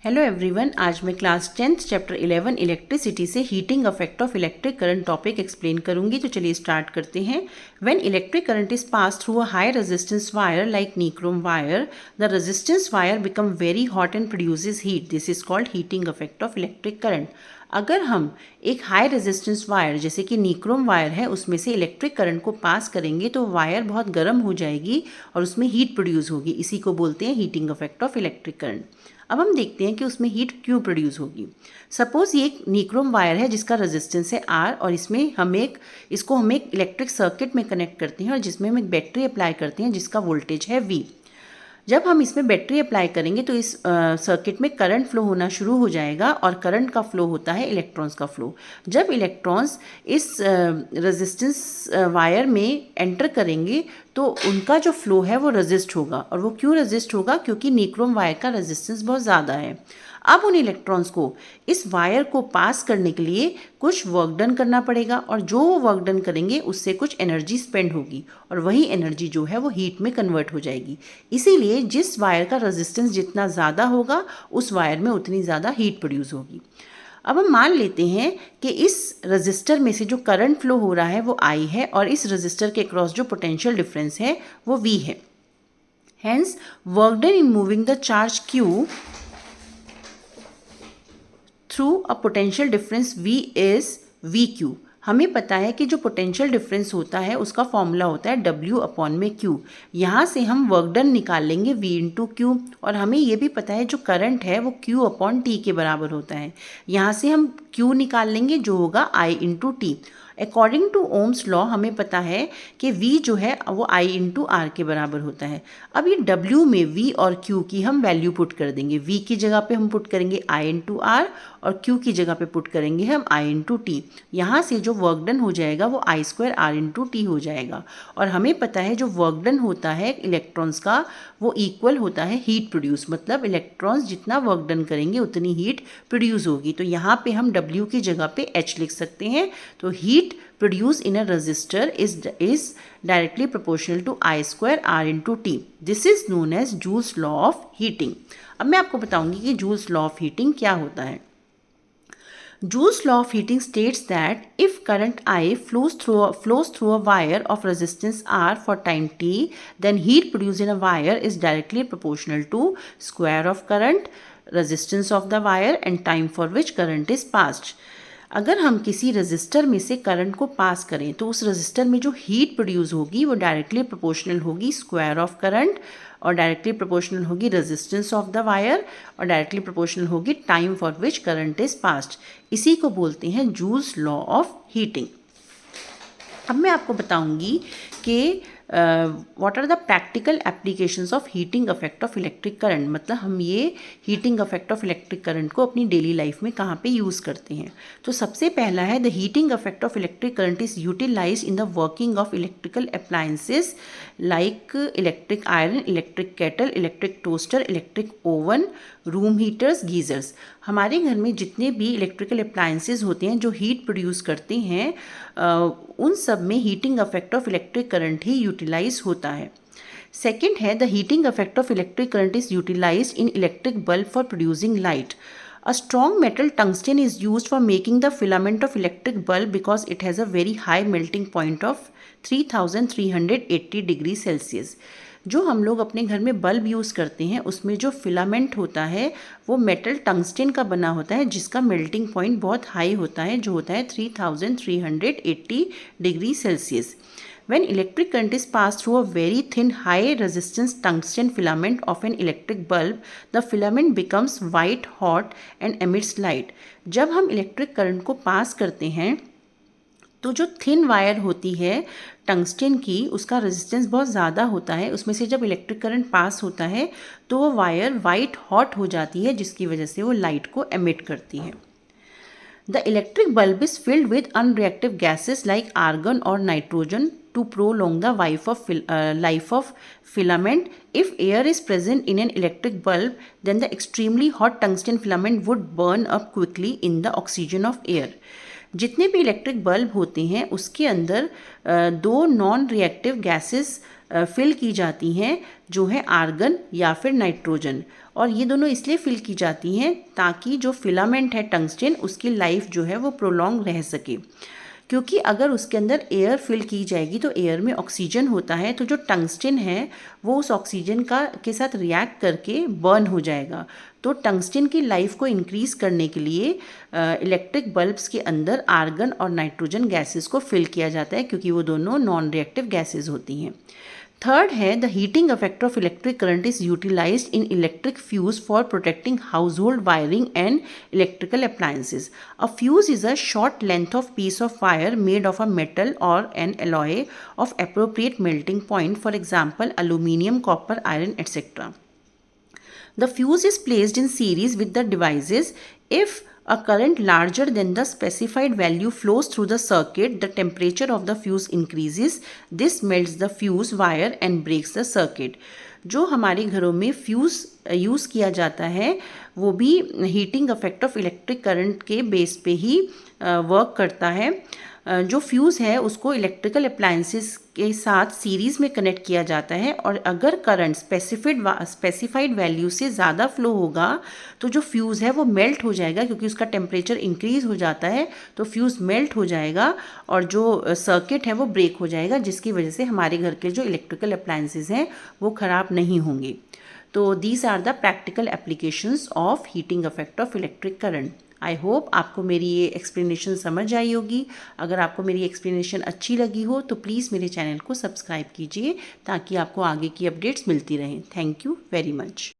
Hello everyone, आज मैं class 10th chapter 11 electricity से heating effect of electric current topic explain करूंगी। तो चलिए स्टार्ट करते हैं। When electric current is pass through a high resistance wire like nichrome wire, the resistance wire become very hot and produces heat. This is called heating effect of electric current. अगर हम एक high resistance wire जैसे कि नीक्रोम wire है उसमें से electric current को पास करेंगे तो वायर बहुत गर्म हो जाएगी और उसमें हीट प्रोड्यूस होगी। इसी को बोलते हैं heating effect of electric current. अब हम देखते हैं कि उसमें हीट क्यों प्रोड्यूस होगी। सपोज ये एक नीक्रोम वायर है जिसका रेजिस्टेंस है R और इसमें हम एक इलेक्ट्रिक सर्किट में कनेक्ट करते हैं और जिसमें हम एक बैटरी अप्लाई करते हैं जिसका वोल्टेज है V। जब हम इसमें बैटरी अप्लाई करेंगे तो इस सर्किट में करंट फ्लो होना शुरू हो जाएगा और करंट का फ्लो होता है इलेक्ट्रॉन्स का फ्लो। जब इलेक्ट्रॉन्स इस रेजिस्टेंस वायर में एंटर करेंगे तो उनका जो फ्लो है वो रेजिस्ट होगा। और वो क्यों रेजिस्ट होगा? क्योंकि नीक्रोम वायर का रेजिस्टेंस बहुत ज़्यादा है। अब उन इलेक्ट्रॉन्स को इस वायर को पास करने के लिए कुछ वर्क डन करना पड़ेगा और जो वो वर्क डन करेंगे उससे कुछ एनर्जी स्पेंड होगी और वही एनर्जी जो है वो हीट में कन्वर्ट हो जाएगी। इसीलिए जिस वायर का रेजिस्टेंस जितना ज़्यादा होगा उस वायर में उतनी ज़्यादा हीट प्रोड्यूस होगी। अब हम मान लेते हैं कि इस रजिस्टर में से जो करंट फ्लो हो रहा है वो I है और इस रजिस्टर के क्रॉस जो पोटेंशियल डिफरेंस है वो V है। Hence work done in moving the charge Q through a potential difference V is VQ। हमें पता है कि जो पोटेंशियल डिफरेंस होता है उसका फॉर्मूला होता है W अपॉन में Q। यहाँ से हम वर्क डन निकाल लेंगे V इंटू Q और हमें ये भी पता है जो करंट है वो Q अपॉन T के बराबर होता है। यहाँ से हम Q निकाल लेंगे जो होगा I into T। According to Ohm's law हमें पता है कि V जो है वो I इंटू R के बराबर होता है। अब ये W में V और Q की हम वैल्यू पुट कर देंगे। V की जगह पे हम पुट करेंगे I इंटू R और Q की जगह पे पुट करेंगे हम I इंटू T। यहाँ से जो वर्क डन हो जाएगा वो I square R into T हो जाएगा। और हमें पता है जो वर्क डन होता है इलेक्ट्रॉन्स का वो इक्वल होता है हीट प्रोड्यूस, मतलब इलेक्ट्रॉन्स जितना वर्क डन करेंगे उतनी हीट प्रोड्यूस होगी। तो यहाँ पे हम W की जगह पे H लिख सकते हैं। तो heat produced in a resistor is directly proportional to I square R into T. This is known as Joule's law of heating. अब मैं आपको बताऊंगी कि Joule's law of heating क्या होता है। Joule's law of heating states that if current I flows through a wire of resistance R for time t, then heat produced in a wire is directly proportional to square of current, resistance of the wire and time for which current is passed. अगर हम किसी register में से current को पास करें तो उस register में जो हीट प्रोड्यूस होगी वो डायरेक्टली प्रोपोर्शनल होगी स्क्वायर ऑफ करंट और डायरेक्टली प्रोपोर्शनल होगी रेजिस्टेंस ऑफ द वायर और डायरेक्टली प्रोपोर्शनल होगी time for which current is passed. इसी को बोलते हैं जूल्स लॉ ऑफ हीटिंग। अब मैं आपको बताऊंगी कि what are the practical applications of heating effect of electric current, मतलब हम ये heating effect of electric current को अपनी डेली लाइफ में कहाँ पे यूज़ करते हैं। तो सबसे पहला है the heating effect of electric current is utilised in the working of electrical appliances like electric iron, electric kettle, electric toaster, electric oven, room heaters, geysers. हमारे घर में जितने भी इलेक्ट्रिकल अप्लायंसेस होते हैं जो हीट प्रोड्यूस करते हैं उन सब में heating effect of electric current ही यूटिलाइज होता है। सेकेंड है the heating effect of electric current is utilised in electric bulb for producing light. A strong metal tungsten is used for making the filament of electric bulb because it has a very high melting point of 3380 degree Celsius. जो हम लोग अपने घर में bulb use करते हैं उसमें जो फिलामेंट होता है वो मेटल टंगस्टन का बना होता है जिसका मेल्टिंग पॉइंट बहुत हाई होता है जो होता है 3380 degree Celsius. When electric current is passed through a very thin high resistance tungsten filament of an electric bulb, the filament becomes white hot and emits light. जब हम इलेक्ट्रिक करंट को पास करते हैं तो जो थिन वायर होती है tungsten की उसका रेजिस्टेंस बहुत ज़्यादा होता है, उसमें से जब इलेक्ट्रिक करंट पास होता है तो वो वायर वाइट हॉट हो जाती है जिसकी वजह से वो लाइट को एमिट करती है। The electric bulb is filled with unreactive gases like argon or nitrogen to prolong the life of filament. If air is present in an electric bulb, then the extremely hot tungsten filament would burn up quickly in the oxygen of air. जितने भी electric bulb होते हैं उसके अंदर दो non reactive gases fill की जाती हैं जो है आर्गन या फिर नाइट्रोजन। और ये दोनों इसलिए फिल की जाती हैं ताकि जो फिलामेंट है टंगस्टन उसकी लाइफ जो है वो प्रोलॉन्ग रह सके, क्योंकि अगर उसके अंदर एयर फिल की जाएगी तो एयर में ऑक्सीजन होता है, तो जो टंगस्टन है वो उस ऑक्सीजन के साथ रिएक्ट करके बर्न हो जाएगा। तो टंगस्टन की लाइफ को इंक्रीज़ करने के लिए इलेक्ट्रिक बल्ब्स के अंदर आर्गन और नाइट्रोजन गैसेस को फिल किया जाता है, क्योंकि वो दोनों नॉन रिएक्टिव गैसेस होती हैं। थर्ड है the heating effect of electric current is utilised in electric fuse for protecting household wiring and electrical appliances. A fuse is a short length of piece of wire made of a metal or an alloy of appropriate melting point, for example aluminium, copper, iron, etc. The fuse is placed in series with the devices. If a current larger than the specified value flows through the circuit, the temperature of the fuse increases. This melts the fuse wire and breaks the circuit. जो हमारे घरों में fuse use किया जाता है वो भी heating effect of electric current के बेस पे ही वर्क करता है। जो फ्यूज़ है उसको इलेक्ट्रिकल अप्लायंसेस के साथ सीरीज़ में कनेक्ट किया जाता है, और अगर करंट स्पेसिफाइड वैल्यू से ज़्यादा फ्लो होगा तो जो फ्यूज़ है वो मेल्ट हो जाएगा, क्योंकि उसका टेम्परेचर इंक्रीज़ हो जाता है तो फ्यूज़ मेल्ट हो जाएगा और जो सर्किट है वो ब्रेक हो जाएगा, जिसकी वजह से हमारे घर के जो इलेक्ट्रिकल अप्लायंसेस हैं वो ख़राब नहीं होंगे। तो these are the practical applications of heating effect of electric current. I hope आपको मेरी ये एक्सप्लेनेशन समझ आई होगी। अगर आपको मेरी एक्सप्लेनेशन अच्छी लगी हो तो प्लीज़ मेरे चैनल को सब्सक्राइब कीजिए ताकि आपको आगे की अपडेट्स मिलती रहें। Thank you very much.